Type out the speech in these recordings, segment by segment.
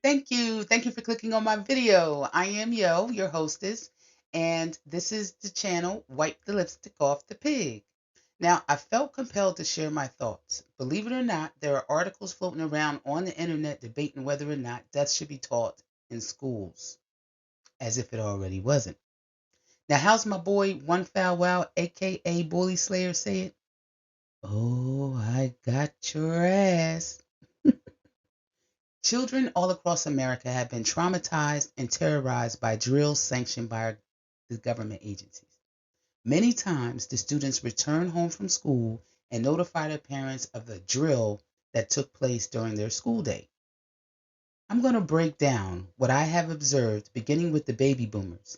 Thank you. Thank you for clicking on my video. I am Yo, your hostess, and this is the channel Wipe the Lipstick Off the Pig. Now, I felt compelled to share my thoughts. Believe it or not, there are articles floating around on the internet debating whether or not death should be taught in schools, as if it already wasn't. Now, how's my boy One Foul Wow, aka Bully Slayer, say it? Oh, I got your ass. Children all across America have been traumatized and terrorized by drills sanctioned by the government agencies. Many times, the students return home from school and notify their parents of the drill that took place during their school day. I'm going to break down what I have observed, beginning with the baby boomers,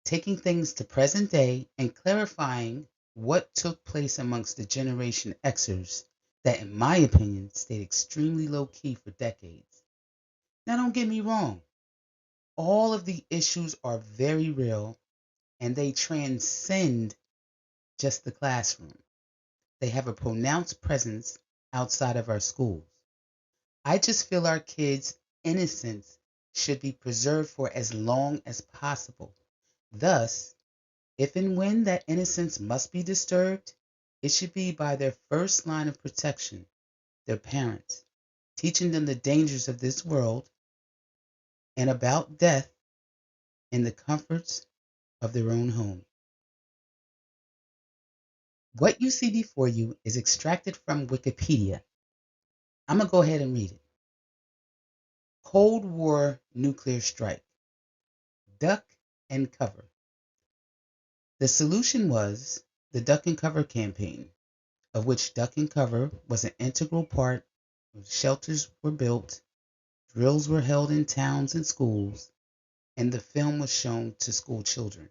taking things to present day and clarifying what took place amongst the Generation Xers that, in my opinion, stayed extremely low key for decades. Now, don't get me wrong, all of the issues are very real and they transcend just the classroom. They have a pronounced presence outside of our schools. I just feel our kids' innocence should be preserved for as long as possible. Thus, if and when that innocence must be disturbed, it should be by their first line of protection, their parents, teaching them the dangers of this world and about death in the comforts of their own home. What you see before you is extracted from Wikipedia. I'm going to go ahead and read it. Cold War nuclear strike. Duck and cover. The solution was the Duck and Cover campaign, of which Duck and Cover was an integral part. Shelters were built, drills were held in towns and schools, and the film was shown to school children.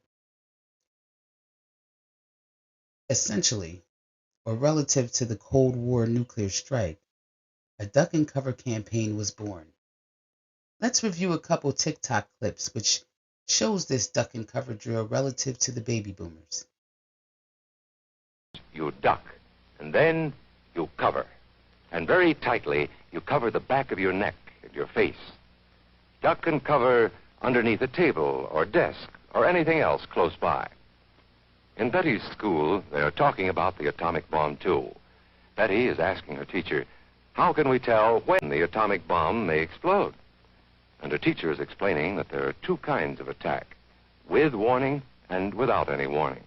Essentially, or relative to the Cold War nuclear strike, a Duck and Cover campaign was born. Let's review a couple TikTok clips which shows this duck and cover drill relative to the baby boomers. You duck, and then you cover. And very tightly, you cover the back of your neck and your face. Duck and cover underneath a table or desk or anything else close by. In Betty's school, they are talking about the atomic bomb, too. Betty is asking her teacher, how can we tell when the atomic bomb may explode? And her teacher is explaining that there are two kinds of attack, with warning and without any warning.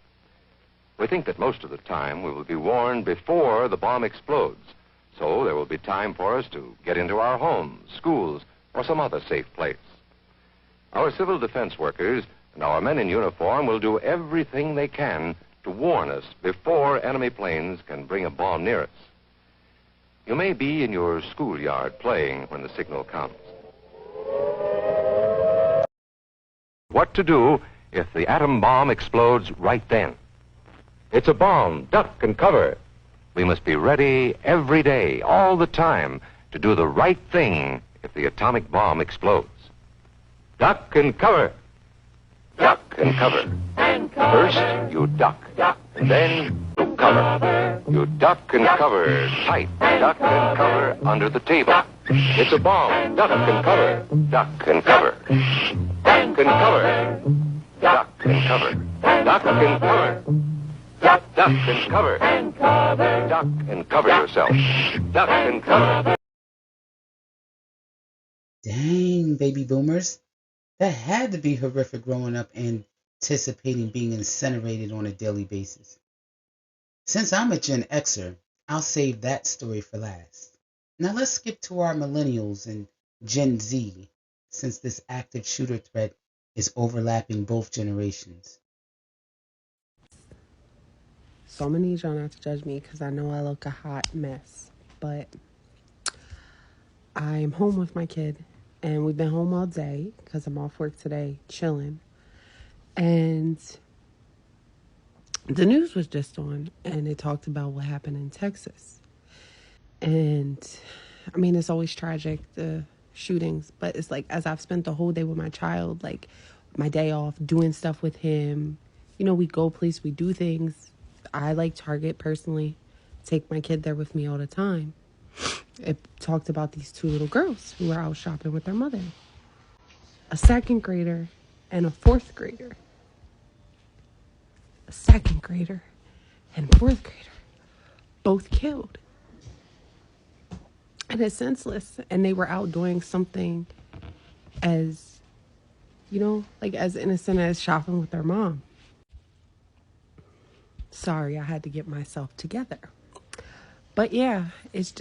We think that most of the time we will be warned before the bomb explodes, so there will be time for us to get into our homes, schools, or some other safe place. Our civil defense workers and our men in uniform will do everything they can to warn us before enemy planes can bring a bomb near us. You may be in your schoolyard playing when the signal comes. What to do if the atom bomb explodes right then? It's a bomb, duck and cover. We must be ready every day, all the time, to do the right thing if the atomic bomb explodes. Duck and cover. Duck and cover. First, you duck, and then you cover. You duck and cover tight. Duck and cover under the table. It's a bomb. Duck and cover. Duck and cover. Duck and cover. Duck and cover. Duck and cover. Duck and cover. Duck and cover yourself. Duck and cover. Dang, baby boomers. That had to be horrific growing up and anticipating being incinerated on a daily basis. Since I'm a Gen Xer, I'll save that story for last. Now let's skip to our millennials and Gen Z, since this active shooter threat is overlapping both generations. So I'm gonna need y'all not to judge me because I know I look a hot mess. But I'm home with my kid and we've been home all day because I'm off work today, chilling. And the news was just on and it talked about what happened in Texas. And I mean, it's always tragic, the shootings, but it's like, as I've spent the whole day with my child, like my day off, doing stuff with him, you know, we go places, we do things. I like Target personally, take my kid there with me all the time. It talked about these two little girls who were out shopping with their mother. A second grader and a fourth grader. A second grader and fourth grader. Both killed. And it's senseless. And they were out doing something as, like as innocent as shopping with their mom. Sorry, I had to get myself together. But yeah, it's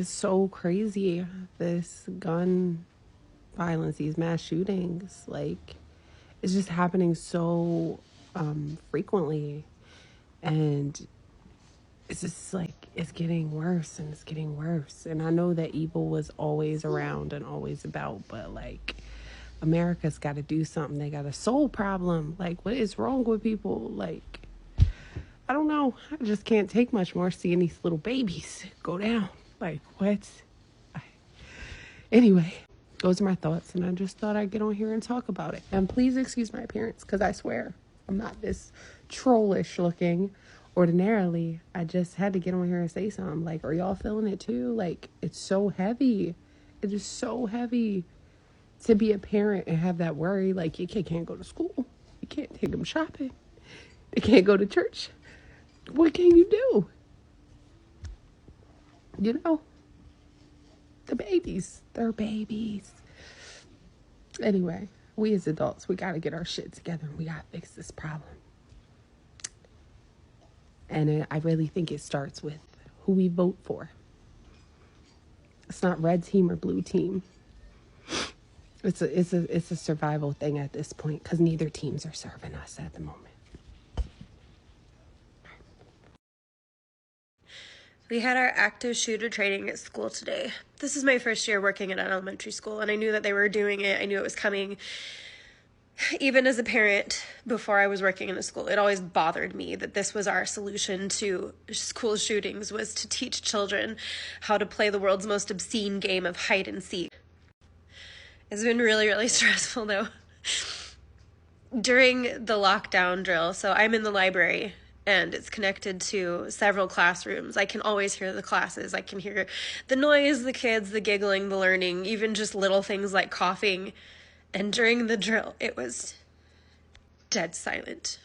so crazy. This gun violence, these mass shootings, like it's just happening so frequently. And it's just like, it's getting worse and it's getting worse. And I know that evil was always around and always about, but like America's got to do something. They got a soul problem. Like, what is wrong with people? Like, I don't know. I just can't take much more seeing these little babies go down. Like, what? Anyway, those are my thoughts, and I just thought I'd get on here and talk about it. And please excuse my appearance, because I swear I'm not this trollish looking ordinarily. I just had to get on here and say something. Like, are y'all feeling it too? Like, it's so heavy. It is so heavy to be a parent and have that worry. Like, your kid can't go to school. You can't take them shopping. They can't go to church. What can you do? The babies. They're babies. Anyway, we as adults, we got to get our shit together. We got to fix this problem. And I really think it starts with who we vote for. It's not red team or blue team. It's a survival thing at this point, because neither teams are serving us at the moment. We had our active shooter training at school today. This is my first year working at an elementary school, and I knew that they were doing it. I knew it was coming. Even as a parent, before I was working in the school, it always bothered me that this was our solution to school shootings, was to teach children how to play the world's most obscene game of hide and seek. It's been really, really stressful, though. During the lockdown drill, so I'm in the library, and it's connected to several classrooms. I can always hear the classes. I can hear the noise, the kids, the giggling, the learning, even just little things like coughing. And during the drill, it was dead silent.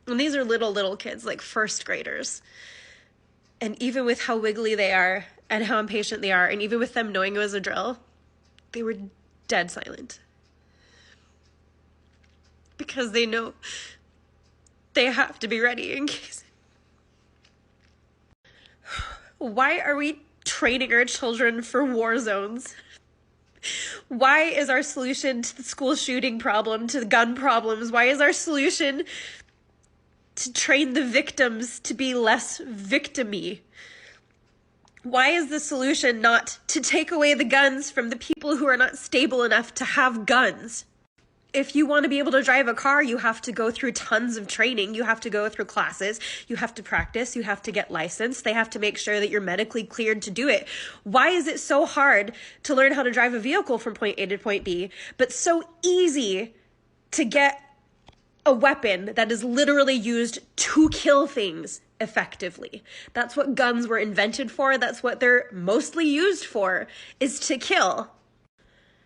And these are little kids, like first graders. And even with how wiggly they are and how impatient they are, and even with them knowing it was a drill, they were dead silent. Because they know they have to be ready in case. Why are we training our children for war zones? Why is our solution to the school shooting problem, to the gun problems, why is our solution to train the victims to be less victim-y? Why is the solution not to take away the guns from the people who are not stable enough to have guns? If you want to be able to drive a car, you have to go through tons of training. You have to go through classes. You have to practice. You have to get licensed. They have to make sure that you're medically cleared to do it. Why is it so hard to learn how to drive a vehicle from point A to point B, but so easy to get a weapon that is literally used to kill things effectively? That's what guns were invented for. That's what they're mostly used for, is to kill.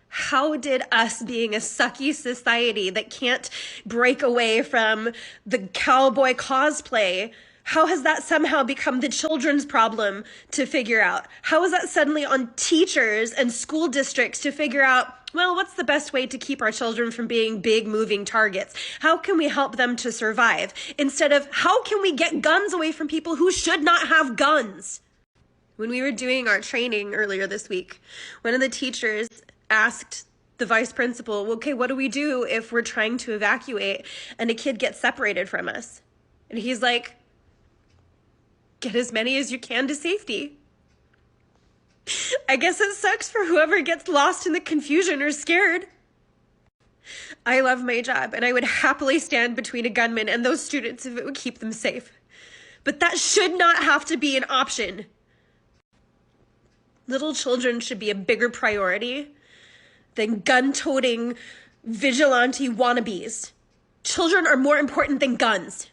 How did us being a sucky society that can't break away from the cowboy cosplay, how has that somehow become the children's problem to figure out? How is that suddenly on teachers and school districts to figure out, well, what's the best way to keep our children from being big moving targets? How can we help them to survive? Instead of, how can we get guns away from people who should not have guns? When we were doing our training earlier this week, one of the teachers asked the vice principal, okay, what do we do if we're trying to evacuate and a kid gets separated from us? And he's like, get as many as you can to safety. I guess it sucks for whoever gets lost in the confusion or scared. I love my job, and I would happily stand between a gunman and those students if it would keep them safe. But that should not have to be an option. Little children should be a bigger priority than gun-toting vigilante wannabes. Children are more important than guns.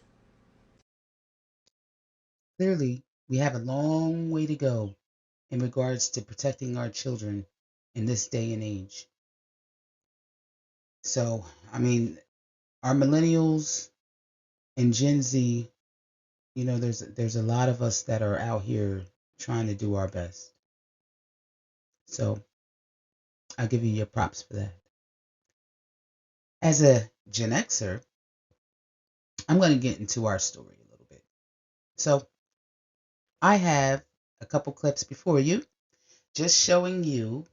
Clearly, we have a long way to go in regards to protecting our children in this day and age. So, I mean, our millennials and Gen Z, there's a lot of us that are out here trying to do our best. So, I'll give you your props for that. As a Gen Xer, I'm going to get into our story a little bit. So, I have a couple clips before you, just showing you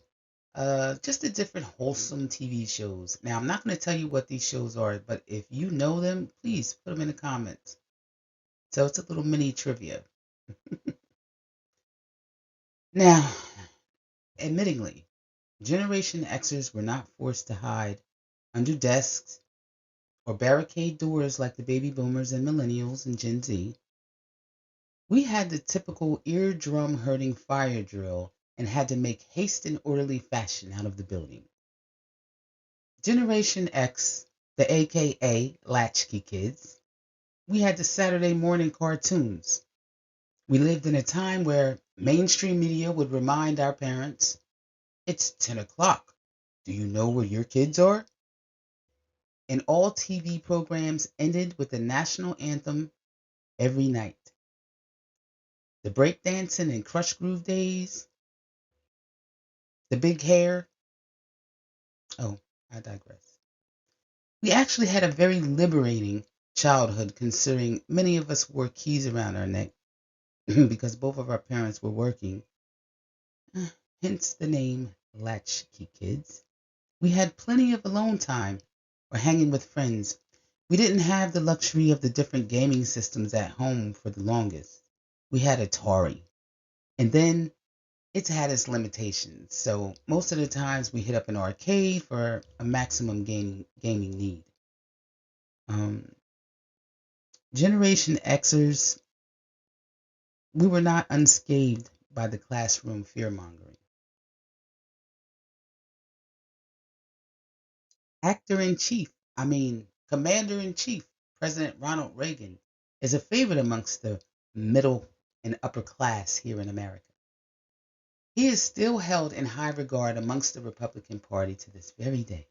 just the different wholesome TV shows. Now, I'm not going to tell you what these shows are, but if you know them, please put them in the comments. So it's a little mini trivia. Now, admittingly, Generation Xers were not forced to hide under desks or barricade doors like the baby boomers and millennials and Gen Z. We had the typical eardrum hurting fire drill and had to make haste and orderly fashion out of the building. Generation X, the AKA latchkey kids, we had the Saturday morning cartoons. We lived in a time where mainstream media would remind our parents, "It's 10 o'clock. Do you know where your kids are?" And all TV programs ended with the national anthem every night. The breakdancing and crush groove days, the big hair. Oh, I digress. We actually had a very liberating childhood, considering many of us wore keys around our neck because both of our parents were working. Hence the name Latchkey Kids. We had plenty of alone time or hanging with friends. We didn't have the luxury of the different gaming systems at home for the longest. We had Atari. And then it's had its limitations. So most of the times we hit up an arcade for a maximum gaming need. Generation Xers, we were not unscathed by the classroom fear-mongering. Commander-in-Chief, President Ronald Reagan, is a favorite amongst the middle and upper class here in America. He is still held in high regard amongst the Republican Party to this very day.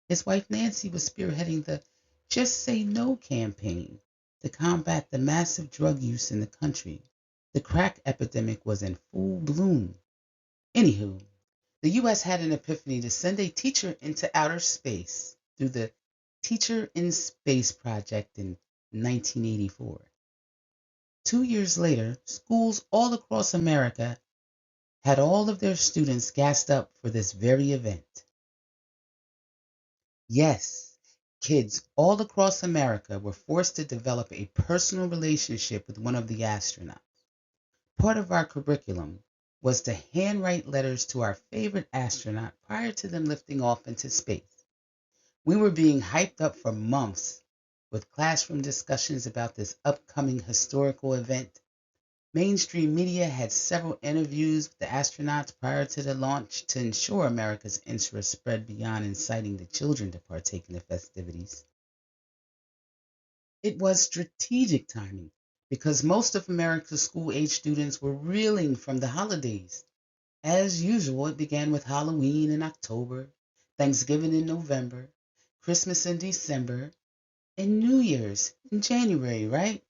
His wife Nancy was spearheading the Just Say No campaign to combat the massive drug use in the country. The crack epidemic was in full bloom. Anywho, the U.S. had an epiphany to send a teacher into outer space through the Teacher in Space project in 1984. 2 years later, schools all across America had all of their students gassed up for this very event. Yes, kids all across America were forced to develop a personal relationship with one of the astronauts. Part of our curriculum was to handwrite letters to our favorite astronaut prior to them lifting off into space. We were being hyped up for months with classroom discussions about this upcoming historical event. Mainstream media had several interviews with the astronauts prior to the launch to ensure America's interest spread beyond inciting the children to partake in the festivities. It was strategic timing because most of America's school-age students were reeling from the holidays. As usual, it began with Halloween in October, Thanksgiving in November, Christmas in December, and New Year's in January, right?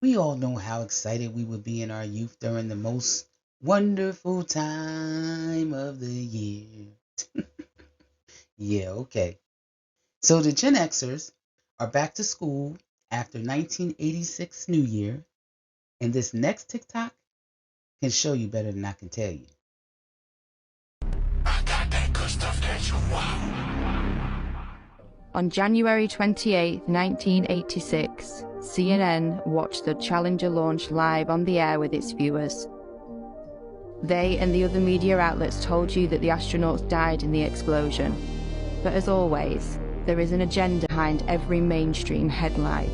We all know how excited we would be in our youth during the most wonderful time of the year. Yeah, okay. So the Gen Xers are back to school after 1986 New Year, and this next TikTok can show you better than I can tell you. I got that good stuff that you want. On January 28, 1986, CNN watched the Challenger launch live on the air with its viewers. They and the other media outlets told you that the astronauts died in the explosion. But as always, there is an agenda behind every mainstream headline.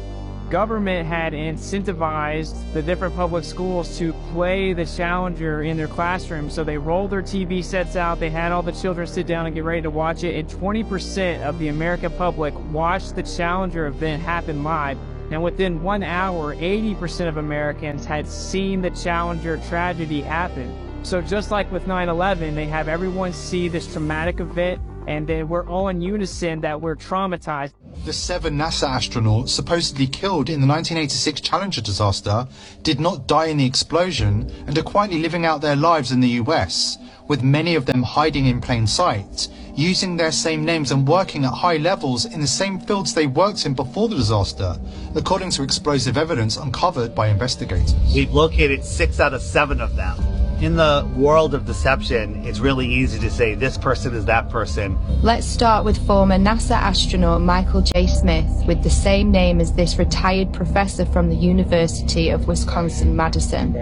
Government had incentivized the different public schools to play the Challenger in their classrooms. So they rolled their TV sets out, they had all the children sit down and get ready to watch it, and 20% of the American public watched the Challenger event happen live. And within 1 hour, 80% of Americans had seen the Challenger tragedy happen. So just like with 9/11, they have everyone see this traumatic event, and then we're all in unison that we're traumatized. The 7 NASA astronauts supposedly killed in the 1986 Challenger disaster did not die in the explosion and are quietly living out their lives in the US, with many of them hiding in plain sight, using their same names and working at high levels in the same fields they worked in before the disaster, according to explosive evidence uncovered by investigators. We've located 6 out of 7 of them. In the world of deception, it's really easy to say this person is that person. Let's start with former NASA astronaut Michael J. Smith, with the same name as this retired professor from the University of Wisconsin-Madison.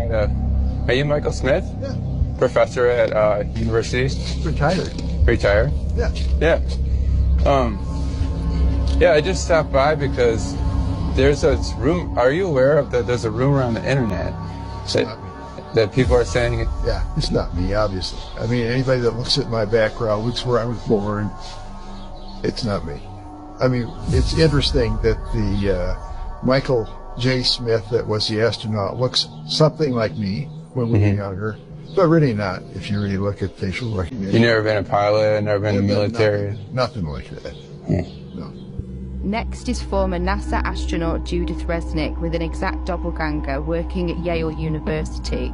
Are you Michael Smith? Yeah. Professor at university? Retired. Retired? Yeah. Yeah. Yeah, I just stopped by because there's a room. Are you aware of that? There's a rumor on the internet that people are saying. Yeah, it's not me, obviously. I mean, anybody that looks at my background, looks where I was born, it's not me. I mean, it's interesting that the Michael J. Smith that was the astronaut looks something like me when we were younger, but really not if you really look at facial recognition. You never been a pilot, never been in the military? Nothing like that. No. Next is former NASA astronaut Judith Resnick, with an exact doppelganger working at Yale University.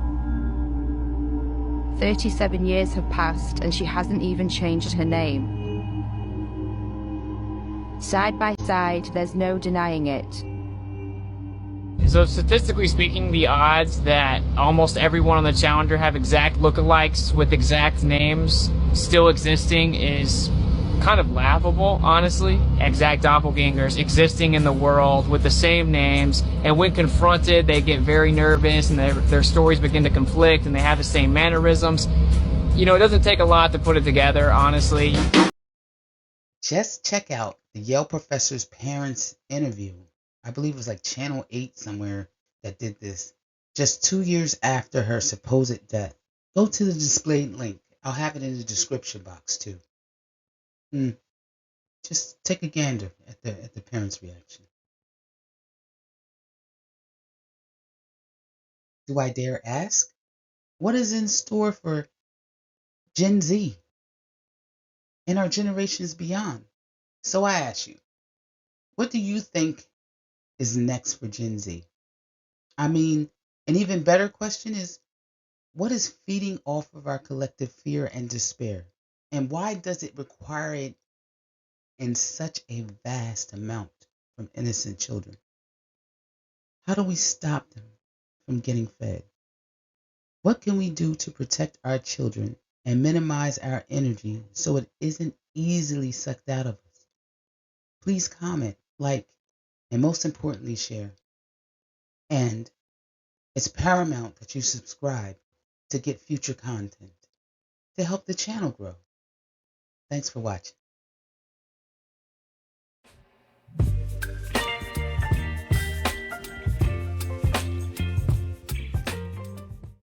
37 years have passed and she hasn't even changed her name. Side by side, there's no denying it. So statistically speaking, the odds that almost everyone on the Challenger have exact lookalikes with exact names still existing is kind of laughable, honestly. Exact doppelgangers existing in the world with the same names, and when confronted, they get very nervous and their stories begin to conflict and they have the same mannerisms. You know, it doesn't take a lot to put it together, honestly. Just check out the Yale professor's parents' interview. I believe it was like Channel 8 somewhere that did this. Just 2 years after her supposed death. Go to the displayed link. I'll have it in the description box too. Just take a gander at the parents' reaction. Do I dare ask? What is in store for Gen Z and our generations beyond? So I ask you, what do you think is next for Gen Z? I mean, an even better question is, what is feeding off of our collective fear and despair? And why does it require it in such a vast amount from innocent children? How do we stop them from getting fed? What can we do to protect our children and minimize our energy so it isn't easily sucked out of us? Please comment, like, and most importantly, share. And it's paramount that you subscribe to get future content to help the channel grow. Thanks for watching.